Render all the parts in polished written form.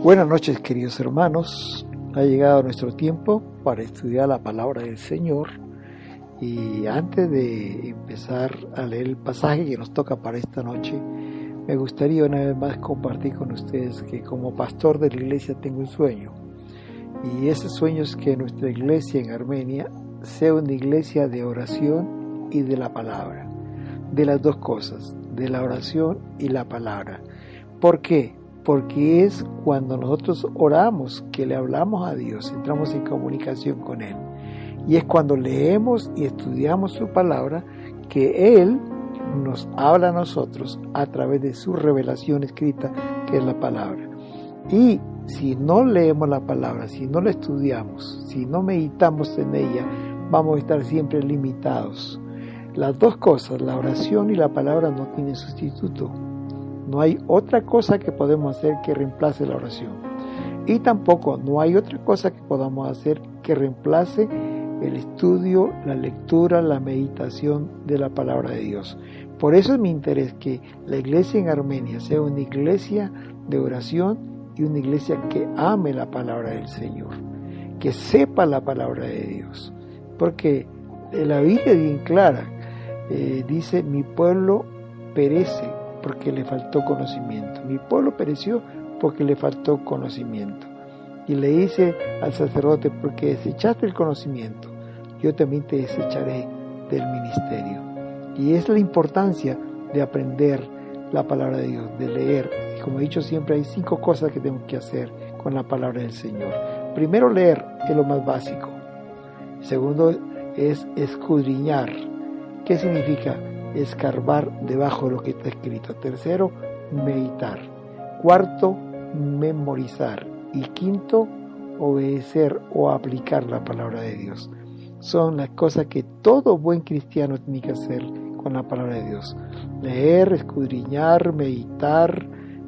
Buenas noches, queridos hermanos. Ha llegado nuestro tiempo para estudiar la palabra del Señor. Y antes de empezar a leer el pasaje que nos toca para esta noche, me gustaría una vez más compartir con ustedes que como pastor de la iglesia tengo un sueño. Y ese sueño es que nuestra iglesia en Armenia sea una iglesia de oración y de la palabra. De las dos cosas, de la oración y la palabra. ¿Por qué? Porque es cuando nosotros oramos que le hablamos a Dios, entramos en comunicación con Él. Y es cuando leemos y estudiamos su palabra que Él nos habla a nosotros a través de su revelación escrita, que es la palabra. Y si no leemos la palabra, si no la estudiamos, si no meditamos en ella, vamos a estar siempre limitados. Las dos cosas, la oración y la palabra, no tienen sustituto. No hay otra cosa que podemos hacer que reemplace la oración. Y tampoco no hay otra cosa que podamos hacer que reemplace el estudio, la lectura, la meditación de la palabra de Dios. Por eso es mi interés que la iglesia en Armenia sea una iglesia de oración y una iglesia que ame la palabra del Señor, que sepa la palabra de Dios. Porque la Biblia es bien clara, dice: mi pueblo perece porque le faltó conocimiento. Mi pueblo pereció porque le faltó conocimiento. Y le dice al sacerdote: porque desechaste el conocimiento, yo también te desecharé del ministerio. Y es la importancia de aprender la palabra de Dios, de leer. Y como he dicho siempre, hay 5 cosas que tenemos que hacer con la palabra del Señor. Primero, leer es lo más básico. Segundo, es escudriñar. ¿Qué significa? Escarbar debajo de lo que está escrito. Tercero, meditar. Cuarto, memorizar. Y quinto, obedecer o aplicar la palabra de Dios. Son las cosas que todo buen cristiano tiene que hacer con la palabra de Dios: leer, escudriñar, meditar,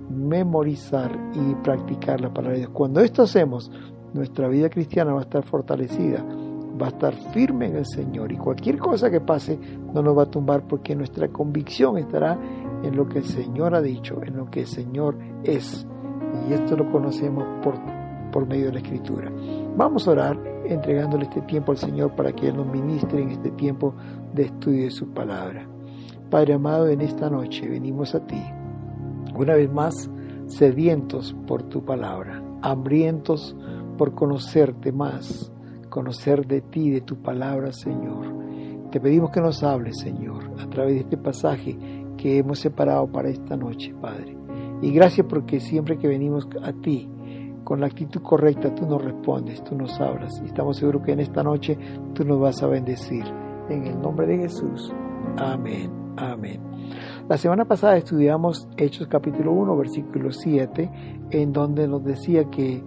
memorizar y practicar la palabra de Dios. Cuando esto hacemos, nuestra vida cristiana va a estar fortalecida, va a estar firme en el Señor, y cualquier cosa que pase no nos va a tumbar, porque nuestra convicción estará en lo que el Señor ha dicho, en lo que el Señor es, y esto lo conocemos por medio de la Escritura. Vamos a orar entregándole este tiempo al Señor para que Él nos ministre en este tiempo de estudio de su palabra. Padre amado, en esta noche venimos a ti una vez más, sedientos por tu palabra, hambrientos por conocerte más, conocer de ti, de tu palabra, Señor. Te pedimos que nos hables, Señor, a través de este pasaje que hemos separado para esta noche, Padre. Y gracias porque siempre que venimos a ti con la actitud correcta, tú nos respondes, tú nos hablas. Y estamos seguros que en esta noche tú nos vas a bendecir. En el nombre de Jesús. Amén. Amén. La semana pasada estudiamos Hechos capítulo 1, versículo 7, en donde nos decía que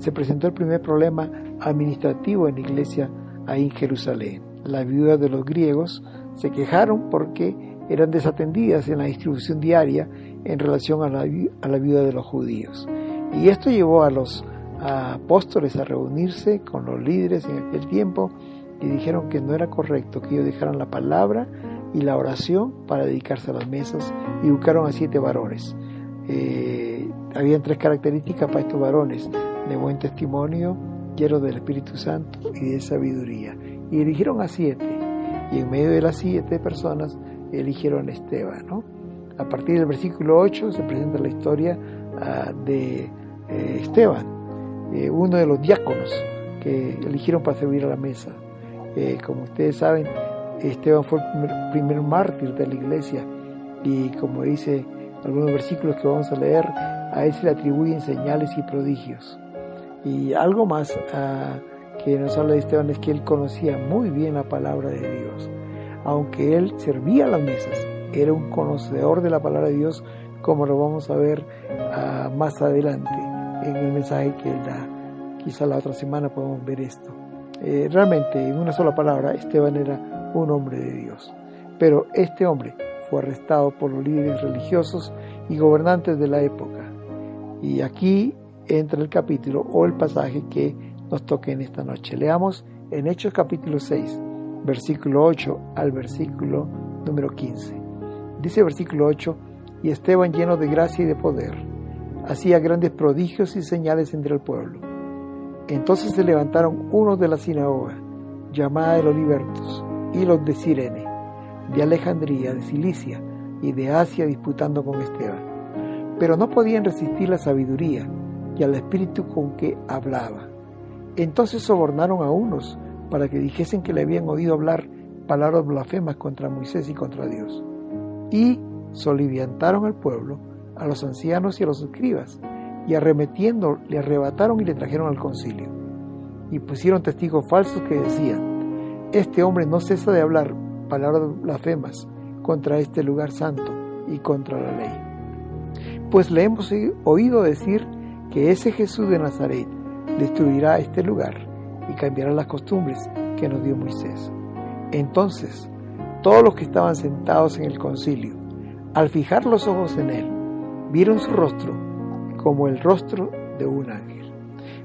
se presentó el primer problema administrativo en la iglesia ahí en Jerusalén. Las viudas de los griegos se quejaron porque eran desatendidas en la distribución diaria en relación a la viuda de los judíos. Y esto llevó a los apóstoles a reunirse con los líderes en aquel tiempo y dijeron que no era correcto que ellos dejaran la palabra y la oración para dedicarse a las mesas, y buscaron a 7 varones. Habían 3 características para estos varones: de buen testimonio, llenos del Espíritu Santo y de sabiduría. Y eligieron a 7, y en medio de las 7 personas eligieron a Esteban, ¿no? A partir del versículo 8 se presenta la historia de Esteban, uno de los diáconos que eligieron para servir a la mesa. Como ustedes saben, Esteban fue el primer mártir de la iglesia, y como dice algunos versículos que vamos a leer, a él se le atribuyen señales y prodigios. Y algo más que nos habla de Esteban es que él conocía muy bien la palabra de Dios. Aunque él servía a las mesas, era un conocedor de la palabra de Dios, como lo vamos a ver más adelante en el mensaje que él da. Quizá la otra semana podemos ver esto. Realmente, en una sola palabra, Esteban era un hombre de Dios. Pero este hombre fue arrestado por los líderes religiosos y gobernantes de la época. Y aquí entra el capítulo o el pasaje que nos toca en esta noche. Leamos en Hechos capítulo 6, versículo 8 al versículo número 15. Dice el versículo 8: y Esteban, lleno de gracia y de poder, hacía grandes prodigios y señales entre el pueblo. Entonces se levantaron unos de la sinagoga, llamada de los libertos, y los de Cirene, de Alejandría, de Cilicia y de Asia, disputando con Esteban. Pero no podían resistir la sabiduría y al espíritu con que hablaba. Entonces sobornaron a unos para que dijesen que le habían oído hablar palabras blasfemas contra Moisés y contra Dios. Y soliviantaron al pueblo, a los ancianos y a los escribas, y arremetiendo le arrebataron y le trajeron al concilio. Y pusieron testigos falsos que decían: este hombre no cesa de hablar palabras blasfemas contra este lugar santo y contra la ley. Pues le hemos oído decir que ese Jesús de Nazaret destruirá este lugar y cambiará las costumbres que nos dio Moisés. Entonces, todos los que estaban sentados en el concilio, al fijar los ojos en él, vieron su rostro como el rostro de un ángel.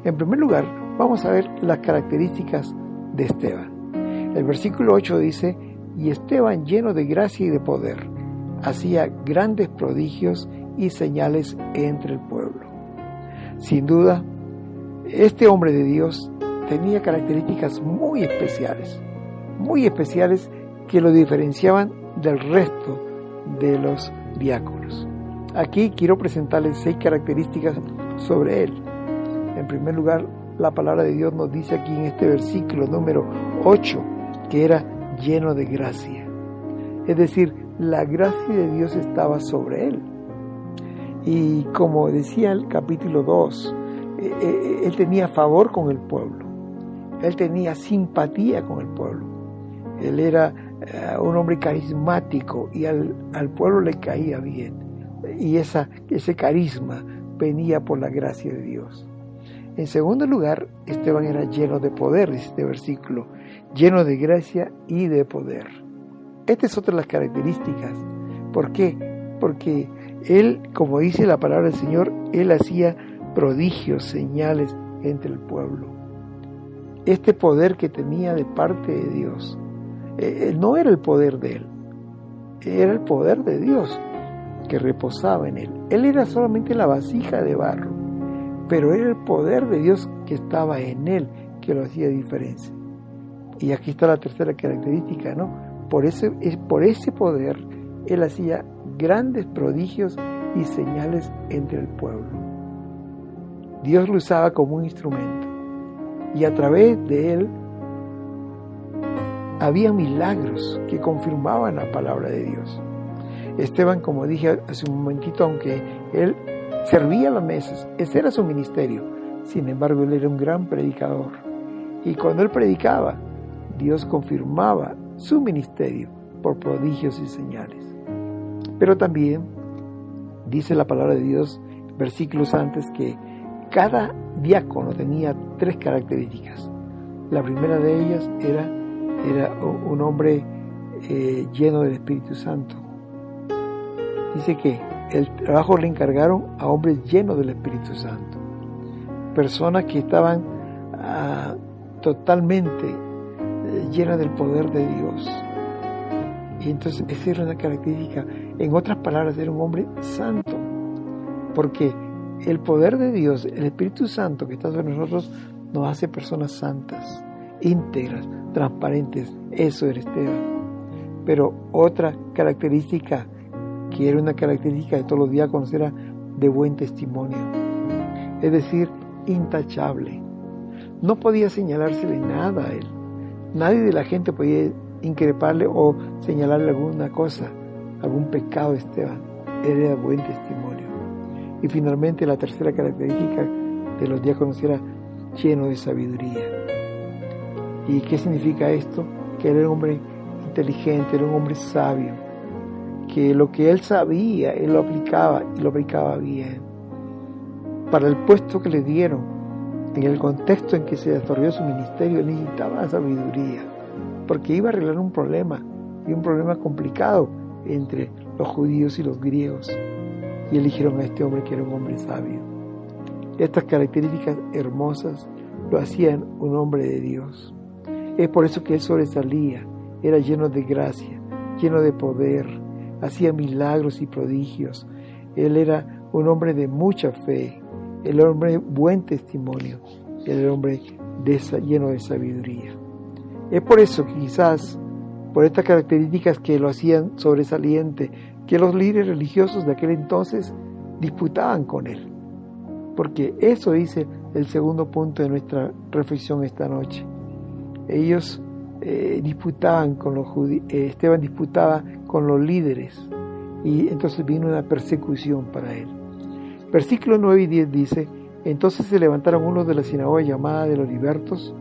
En primer lugar, vamos a ver las características de Esteban. El versículo 8 dice: y Esteban, lleno de gracia y de poder, hacía grandes prodigios y señales entre el pueblo. Sin duda, este hombre de Dios tenía características muy especiales que lo diferenciaban del resto de los diáconos. Aquí quiero presentarles 6 características sobre él. En primer lugar, la palabra de Dios nos dice aquí en este versículo número 8 que era lleno de gracia. Es decir, la gracia de Dios estaba sobre él. Y como decía el capítulo 2, él tenía favor con el pueblo. Él tenía simpatía con el pueblo. Él era un hombre carismático y al pueblo le caía bien. Y ese carisma venía por la gracia de Dios. En segundo lugar, Esteban era lleno de poder, dice este versículo, lleno de gracia y de poder. Esta es otra de las características. ¿Por qué? Porque él, como dice la palabra del Señor, él hacía prodigios, señales entre el pueblo. Este poder que tenía de parte de Dios, no era el poder de él, era el poder de Dios que reposaba en él. Él era solamente la vasija de barro, pero era el poder de Dios que estaba en él que lo hacía diferencia. Y aquí está la tercera característica, ¿no? Por ese poder, él hacía grandes prodigios y señales entre el pueblo. Dios lo usaba como un instrumento, y a través de él había milagros que confirmaban la palabra de Dios. Esteban, como dije hace un momentito, aunque él servía a las mesas, ese era su ministerio, sin embargo él era un gran predicador. Y cuando él predicaba, Dios confirmaba su ministerio por prodigios y señales. Pero también dice la palabra de Dios, versículos antes, que cada diácono tenía 3 características. La primera de ellas era un hombre lleno del Espíritu Santo. Dice que el trabajo le encargaron a hombres llenos del Espíritu Santo, personas que estaban totalmente llenas del poder de Dios. Y entonces esa era una característica. En otras palabras, era un hombre santo, porque el poder de Dios, el Espíritu Santo que está sobre nosotros, nos hace personas santas, íntegras, transparentes. Eso era Esteban. Pero otra característica, que era una característica de todos los diáconos, era de buen testimonio, es decir, intachable. No podía señalársele nada a él. Nadie de la gente podía increparle o señalarle alguna cosa, algún pecado de Esteban. Él era buen testimonio. Y finalmente, la tercera característica de los diáconos era lleno de sabiduría. ¿Y qué significa esto? Que él era un hombre inteligente, era un hombre sabio, que lo que él sabía, él lo aplicaba y lo aplicaba bien. Para el puesto que le dieron, en el contexto en que se desarrolló su ministerio, él necesitaba sabiduría, porque iba a arreglar un problema, y un problema complicado entre los judíos y los griegos, y eligieron a este hombre que era un hombre sabio. Estas características hermosas lo hacían un hombre de Dios. Es por eso que él sobresalía, era lleno de gracia, lleno de poder, hacía milagros y prodigios. Él era un hombre de mucha fe, el hombre buen testimonio, el hombre lleno de sabiduría. Es por eso que quizás, por estas características que lo hacían sobresaliente, que los líderes religiosos de aquel entonces disputaban con él. Porque eso dice el segundo punto de nuestra reflexión esta noche. Ellos disputaban con los judíos, Esteban disputaba con los líderes, y entonces vino una persecución para él. Versículos 9 y 10 dice: entonces se levantaron unos de la sinagoga llamada de los libertos,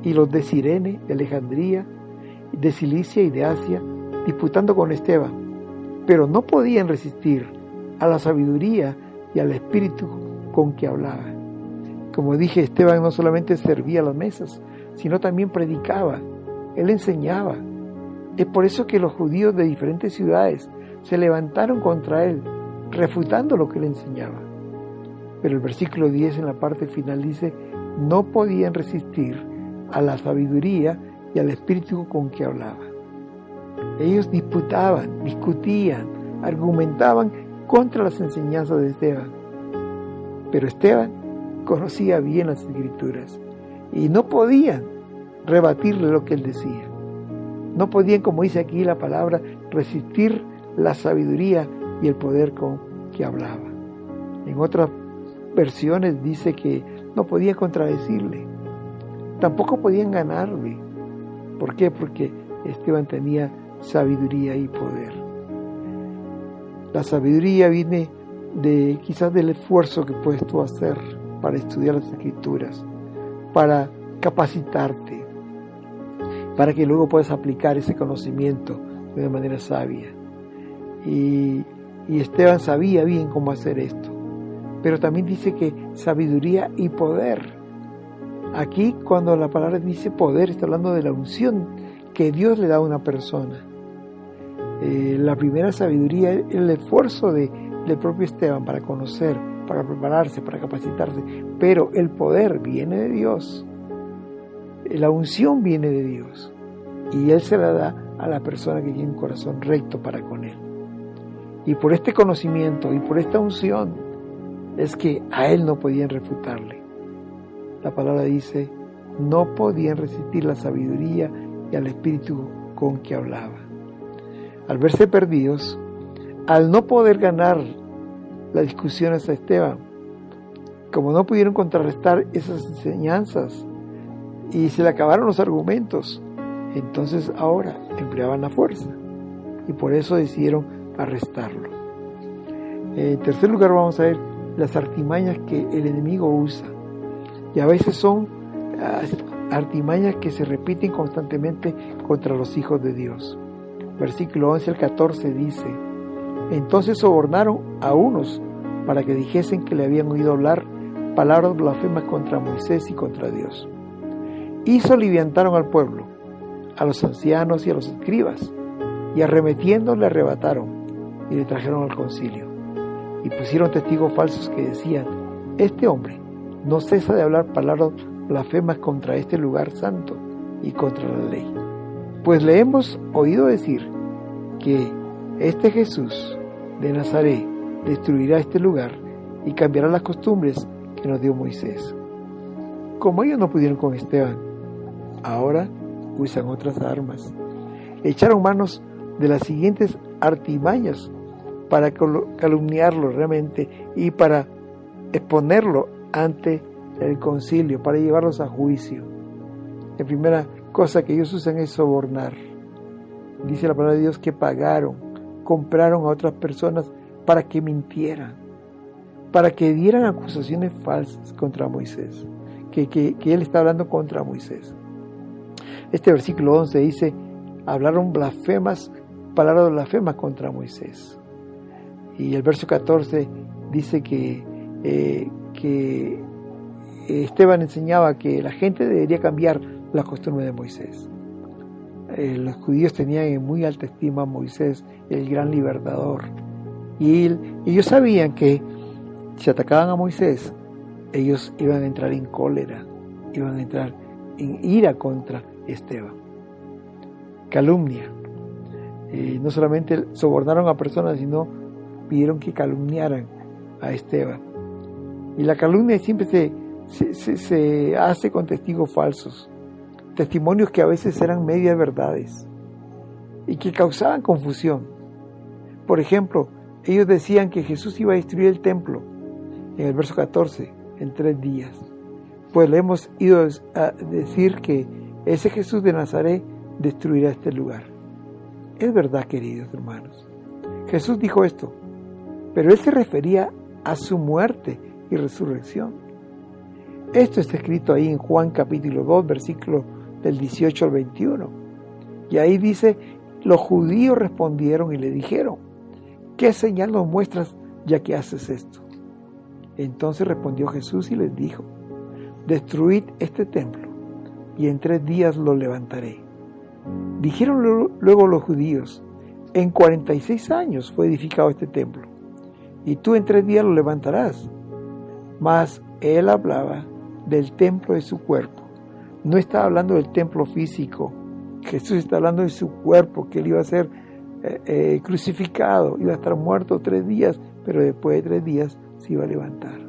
y los de Cirene, de Alejandría, de Cilicia y de Asia, disputando con Esteban, pero no podían resistir a la sabiduría y al espíritu con que hablaba. Como dije, Esteban no solamente servía a las mesas, sino también predicaba, él enseñaba. Es por eso que los judíos de diferentes ciudades se levantaron contra él, refutando lo que él enseñaba. Pero el versículo 10 en la parte final dice: no podían resistir a la sabiduría y al espíritu con que hablaba. Ellos disputaban, discutían, argumentaban contra las enseñanzas de Esteban. Pero Esteban conocía bien las Escrituras y no podían rebatirle lo que él decía. No podían, como dice aquí la palabra, resistir la sabiduría y el poder con que hablaba. En otras versiones dice que no podían contradecirle, tampoco podían ganarle. ¿Por qué? Porque Esteban tenía sabiduría y poder. La sabiduría viene quizás del esfuerzo que puedes tú hacer para estudiar las Escrituras, para capacitarte, para que luego puedas aplicar ese conocimiento de una manera sabia. Y Esteban sabía bien cómo hacer esto, pero también dice que sabiduría y poder. Aquí, cuando la palabra dice poder, está hablando de la unción que Dios le da a una persona. La primera sabiduría es el esfuerzo del propio Esteban para conocer, para prepararse, para capacitarse, pero el poder viene de Dios, la unción viene de Dios, y Él se la da a la persona que tiene un corazón recto para con Él. Y por este conocimiento y por esta unción es que a Él no podían refutarle. La palabra dice: no podían resistir la sabiduría y al espíritu con que hablaba. Al verse perdidos, al no poder ganar las discusiones a Esteban, como no pudieron contrarrestar esas enseñanzas y se le acabaron los argumentos, entonces ahora empleaban la fuerza y por eso decidieron arrestarlo. En tercer lugar, vamos a ver las artimañas que el enemigo usa, y a veces son artimañas que se repiten constantemente contra los hijos de Dios. Versículo 11 al 14 dice: entonces sobornaron a unos para que dijesen que le habían oído hablar palabras blasfemas contra Moisés y contra Dios. Y soliviantaron al pueblo, a los ancianos y a los escribas, y arremetiendo le arrebataron y le trajeron al concilio. Y pusieron testigos falsos que decían: este hombre no cesa de hablar palabras blasfemas contra este lugar santo y contra la ley. Pues le hemos oído decir que este Jesús de Nazaret destruirá este lugar y cambiará las costumbres que nos dio Moisés. Como ellos no pudieron con Esteban, ahora usan otras armas. Echaron manos de las siguientes artimañas para calumniarlo realmente y para exponerlo ante el concilio, para llevarlos a juicio. La primera cosa que ellos usan es sobornar. Dice la palabra de Dios que compraron a otras personas para que mintieran, para que dieran acusaciones falsas contra Moisés, que él está hablando contra Moisés. Este versículo 11 dice: hablaron palabras blasfemas contra Moisés. Y el verso 14 dice que Esteban enseñaba que la gente debería cambiar la costumbre de Moisés. Los judíos tenían en muy alta estima a Moisés, el gran libertador. Y ellos sabían que si atacaban a Moisés, ellos iban a entrar en cólera, iban a entrar en ira contra Esteban. Calumnia. No solamente sobornaron a personas, sino pidieron que calumniaran a Esteban. Y la calumnia siempre se hace con testigos falsos, testimonios que a veces eran medias verdades y que causaban confusión. Por ejemplo, ellos decían que Jesús iba a destruir el templo, en el verso 14, en 3 días. Pues le hemos ido a decir que ese Jesús de Nazaret destruirá este lugar. Es verdad, queridos hermanos. Jesús dijo esto, pero él se refería a su muerte y resurrección. Esto está escrito ahí en Juan capítulo 2, versículo del 18 al 21. Y ahí dice, los judíos respondieron y le dijeron, ¿qué señal nos muestras ya que haces esto? Entonces respondió Jesús y les dijo, destruid este templo y en 3 días lo levantaré. Dijeron luego los judíos, en 46 años fue edificado este templo y tú en 3 días lo levantarás. Mas él hablaba del templo de su cuerpo. No estaba hablando del templo físico. Jesús está hablando de su cuerpo, que él iba a ser crucificado, iba a estar muerto 3 días, pero después de 3 días se iba a levantar.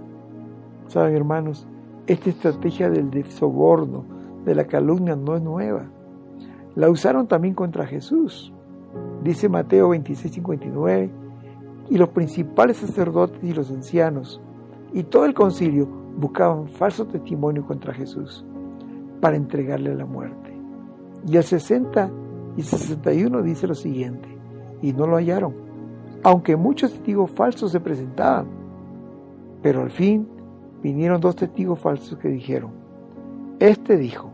Saben, hermanos, esta estrategia del soborno, de la calumnia, no es nueva. La usaron también contra Jesús. Dice Mateo 26:59, y los principales sacerdotes y los ancianos y todo el concilio buscaban falso testimonio contra Jesús para entregarle a la muerte. Y el 60 y 61 dice lo siguiente, y no lo hallaron, aunque muchos testigos falsos se presentaban. Pero al fin vinieron 2 testigos falsos que dijeron, este dijo,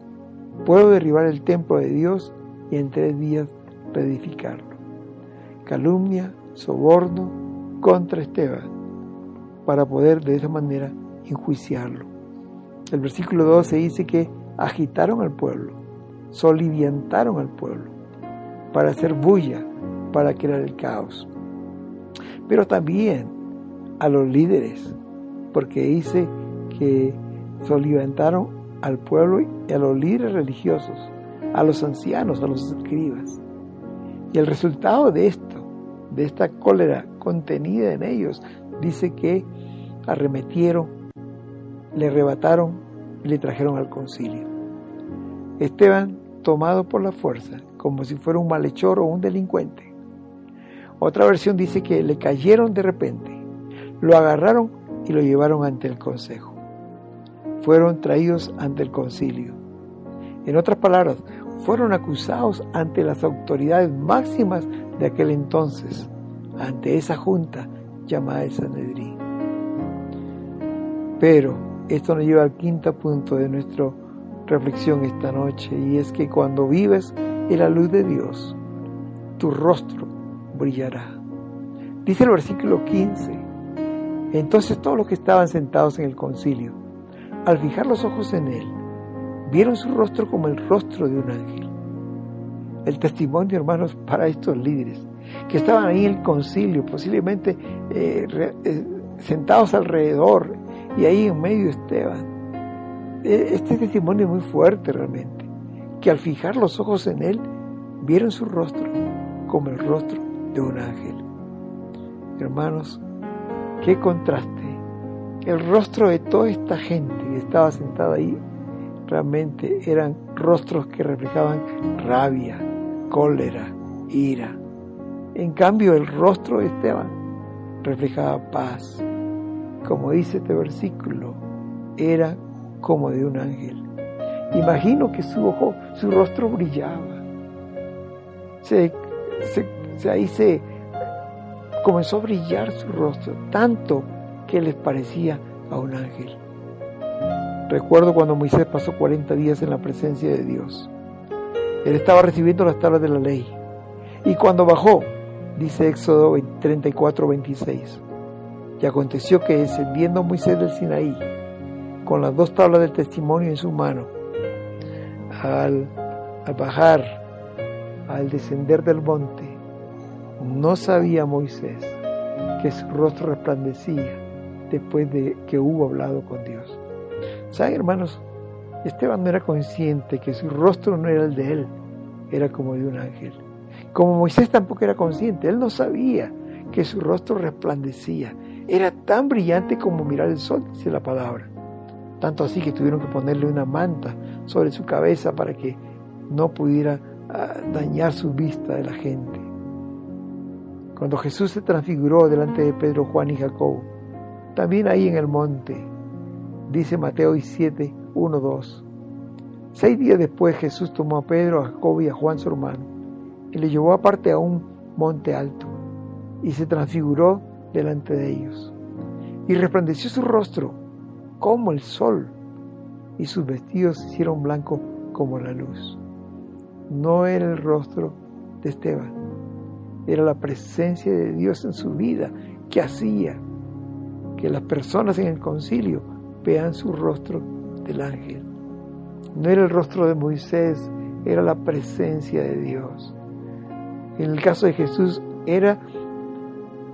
puedo derribar el templo de Dios y en 3 días reedificarlo. Calumnia, soborno contra Esteban, para poder de esa manera enjuiciarlo. El versículo 12 dice que agitaron al pueblo, soliviantaron al pueblo, para hacer bulla, para crear el caos. Pero también a los líderes, porque dice que soliviantaron al pueblo y a los líderes religiosos, a los ancianos, a los escribas. Y el resultado de esto, de esta cólera contenida en ellos, dice que arremetieron, le arrebataron y le trajeron al concilio. Esteban, tomado por la fuerza, como si fuera un malhechor o un delincuente. Otra versión dice que le cayeron de repente, lo agarraron y lo llevaron ante el consejo. Fueron traídos ante el concilio. En otras palabras, fueron acusados ante las autoridades máximas de aquel entonces, ante esa junta llamada el Sanedrín. Pero esto nos lleva al 5.º punto de nuestra reflexión esta noche, y es que cuando vives en la luz de Dios, tu rostro brillará. Dice el versículo 15, entonces todos los que estaban sentados en el concilio, al fijar los ojos en él, vieron su rostro como el rostro de un ángel. El testimonio, hermanos, para estos líderes que estaban ahí en el concilio, posiblemente sentados alrededor, y ahí en medio Esteban. Este testimonio es muy fuerte realmente, que al fijar los ojos en él, vieron su rostro como el rostro de un ángel. Hermanos, qué contraste. El rostro de toda esta gente que estaba sentada ahí, realmente eran rostros que reflejaban rabia, cólera, ira. En cambio, el rostro de Esteban reflejaba paz. Como dice este versículo, era como de un ángel. Imagino que su rostro brillaba. Ahí se comenzó a brillar su rostro, tanto que les parecía a un ángel. Recuerdo cuando Moisés pasó 40 días en la presencia de Dios. Él estaba recibiendo las tablas de la ley. Y cuando bajó, dice Éxodo 34:26, y aconteció que descendiendo Moisés del Sinaí, con las 2 tablas del testimonio en su mano, al bajar, al descender del monte, no sabía Moisés que su rostro resplandecía después de que hubo hablado con Dios. ¿Saben, hermanos? Esteban no era consciente que su rostro no era el de él, era como de un ángel. Como Moisés tampoco era consciente, él no sabía que su rostro resplandecía. Era tan brillante como mirar el sol, dice la palabra. Tanto así que tuvieron que ponerle una manta sobre su cabeza para que no pudiera dañar su vista de la gente. Cuando Jesús se transfiguró delante de Pedro, Juan y Jacobo, también ahí en el monte, dice Mateo 7, 1, 2. 6 días después Jesús tomó a Pedro, a Jacobo y a Juan su hermano y le llevó aparte a un monte alto y se transfiguró delante de ellos. Y resplandeció su rostro como el sol y sus vestidos se hicieron blancos como la luz. No era el rostro de Esteban, era la presencia de Dios en su vida que hacía que las personas en el concilio vean su rostro del ángel. No era el rostro de Moisés, era la presencia de Dios. En el caso de Jesús era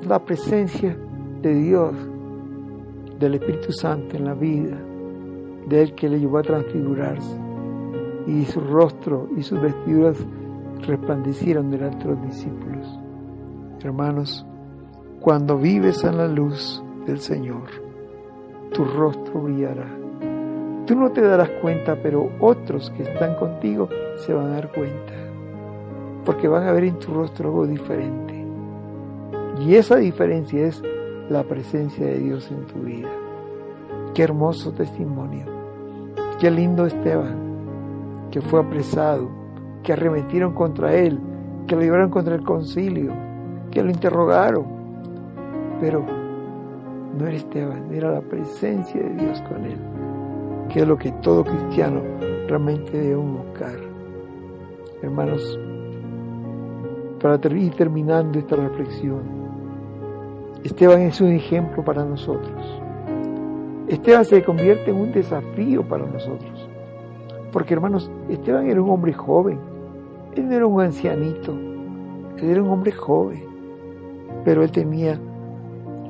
la presencia de Dios, del Espíritu Santo en la vida, de Él que le llevó a transfigurarse. Y su rostro y sus vestiduras resplandecieron delante de los discípulos. Hermanos, cuando vives en la luz del Señor, tu rostro brillará. Tú no te darás cuenta, pero otros que están contigo se van a dar cuenta, porque van a ver en tu rostro algo diferente. Y esa diferencia es la presencia de Dios en tu vida. Qué hermoso testimonio. Qué lindo Esteban, que fue apresado, que arremetieron contra él, que lo llevaron contra el concilio, que lo interrogaron. Pero no era Esteban, era la presencia de Dios con él, que es lo que todo cristiano realmente debe buscar. Hermanos, para ir terminando esta reflexión, Esteban es un ejemplo para nosotros. Esteban se convierte en un desafío para nosotros. Porque, hermanos, Esteban era un hombre joven. Él no era un ancianito. Él era un hombre joven. Pero él tenía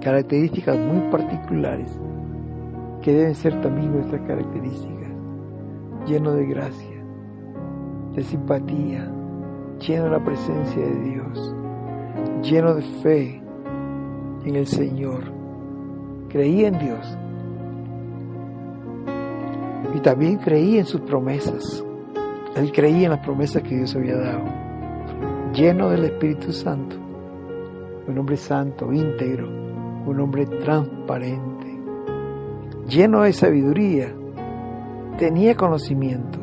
características muy particulares que deben ser también nuestras características. Lleno de gracia, de simpatía, lleno de la presencia de Dios, lleno de fe en el Señor. Creía en Dios y también creía en sus promesas. Él creía en las promesas que Dios había dado. Lleno del Espíritu Santo, un hombre santo, íntegro, un hombre transparente, lleno de sabiduría, tenía conocimiento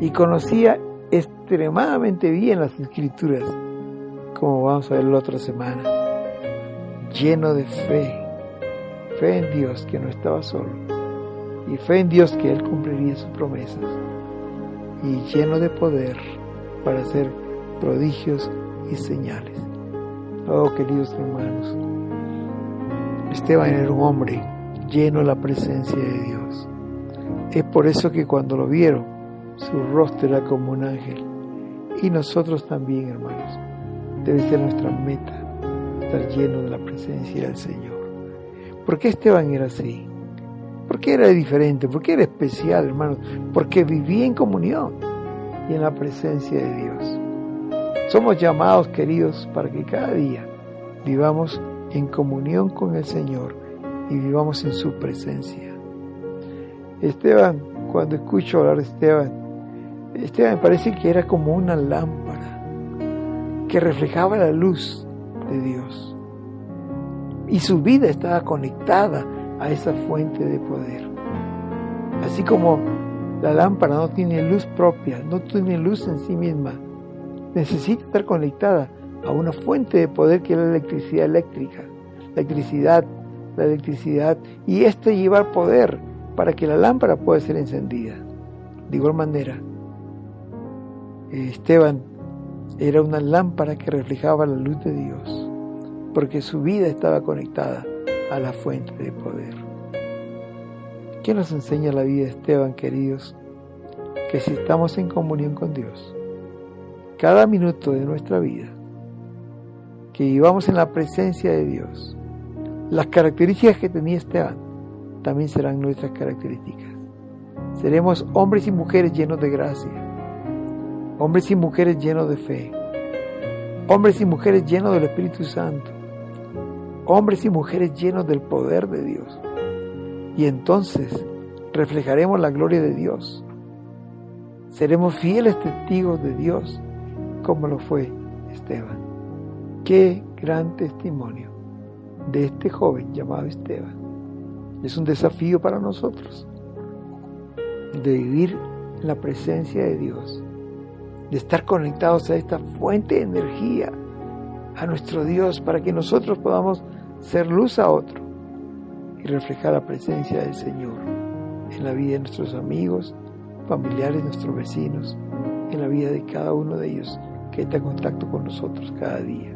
y conocía extremadamente bien las Escrituras, como vamos a ver la otra semana. Lleno de fe en Dios que no estaba solo, y fe en Dios que Él cumpliría sus promesas, y lleno de poder para hacer prodigios y señales. Oh, queridos hermanos, Esteban era un hombre lleno de la presencia de Dios. Es por eso que cuando lo vieron, su rostro era como un ángel. Y nosotros también, hermanos, debe ser nuestra meta estar lleno de la presencia del Señor. ¿Por qué Esteban era así? ¿Por qué era diferente? ¿Por qué era especial, hermanos? Porque vivía en comunión y en la presencia de Dios. Somos llamados, queridos, para que cada día vivamos en comunión con el Señor y vivamos en su presencia. Esteban, cuando escucho hablar de Esteban me parece que era como una lámpara que reflejaba la luz de Dios. Y su vida estaba conectada a esa fuente de poder. Así como la lámpara no tiene luz propia, no tiene luz en sí misma, necesita estar conectada a una fuente de poder que es la electricidad eléctrica, la electricidad, y esto lleva poder para que la lámpara pueda ser encendida. De igual manera, Esteban era una lámpara que reflejaba la luz de Dios, porque su vida estaba conectada a la fuente de poder. ¿Qué nos enseña la vida de Esteban, queridos? Que si estamos en comunión con Dios, cada minuto de nuestra vida, que vivamos en la presencia de Dios, las características que tenía Esteban también serán nuestras características. Seremos hombres y mujeres llenos de gracia, hombres y mujeres llenos de fe, hombres y mujeres llenos del Espíritu Santo, hombres y mujeres llenos del poder de Dios. Y entonces reflejaremos la gloria de Dios. Seremos fieles testigos de Dios, como lo fue Esteban. Qué gran testimonio de este joven llamado Esteban. Es un desafío para nosotros de vivir en la presencia de Dios, de estar conectados a esta fuente de energía, a nuestro Dios, para que nosotros podamos ser luz a otro y reflejar la presencia del Señor en la vida de nuestros amigos, familiares, nuestros vecinos, en la vida de cada uno de ellos que está en contacto con nosotros cada día.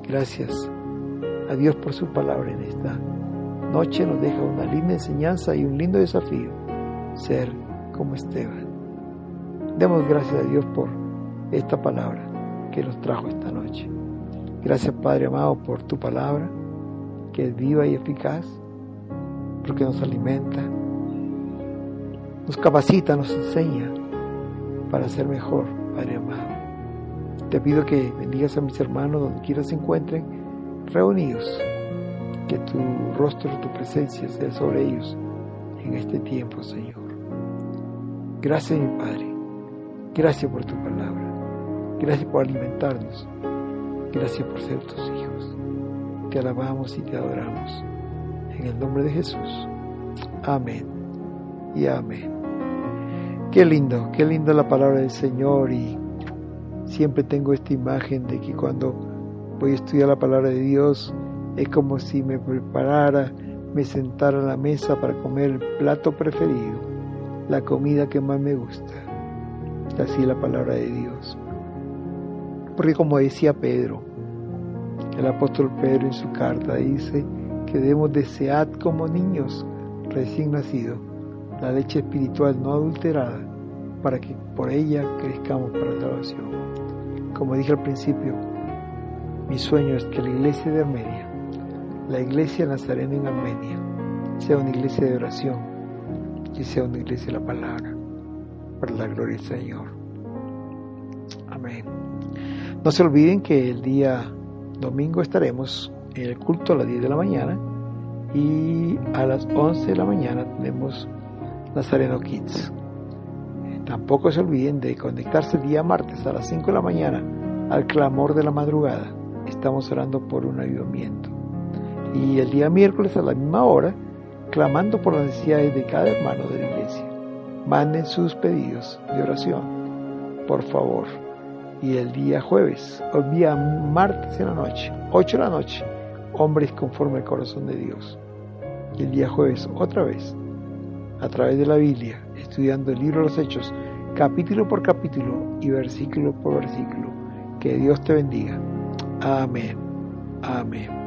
Gracias a Dios por su palabra en esta noche. Nos deja una linda enseñanza y un lindo desafío, ser como Esteban. Demos gracias a Dios por esta palabra que nos trajo esta noche. Gracias, Padre amado, por tu palabra, que es viva y eficaz, porque nos alimenta, nos capacita, nos enseña para ser mejor, Padre amado. Te pido que bendigas a mis hermanos donde quiera se encuentren reunidos, que tu rostro, tu presencia sea sobre ellos en este tiempo, Señor. Gracias, mi Padre. Gracias por tu palabra. Gracias por alimentarnos. Gracias por ser tus hijos. Te alabamos y te adoramos. En el nombre de Jesús. Amén y amén. Qué linda la palabra del Señor, y siempre tengo esta imagen de que cuando voy a estudiar la palabra de Dios es como si me preparara, me sentara a la mesa para comer el plato preferido, la comida que más me gusta. Así es la palabra de Dios. Porque como decía Pedro, el apóstol Pedro en su carta dice que debemos desear como niños recién nacidos la leche espiritual no adulterada, para que por ella crezcamos para salvación. Como dije al principio, mi sueño es que la iglesia de Armenia, la iglesia nazarena en Armenia, sea una iglesia de oración y sea una iglesia de la palabra, para la gloria del Señor. Amén. No se olviden que el día domingo estaremos en el culto a las 10 de la mañana, y a las 11 de la mañana tenemos Nazareno Kids. Tampoco se olviden de conectarse el día martes a las 5 de la mañana al clamor de la madrugada. Estamos orando por un avivamiento. Y el día miércoles a la misma hora, clamando por las necesidades de cada hermano de la iglesia. Manden sus pedidos de oración, por favor. Y el día jueves, o el día martes en la noche, 8 de la noche, hombres conforme al corazón de Dios. Y el día jueves, otra vez, a través de la Biblia, estudiando el libro de los Hechos, capítulo por capítulo y versículo por versículo. Que Dios te bendiga. Amén. Amén.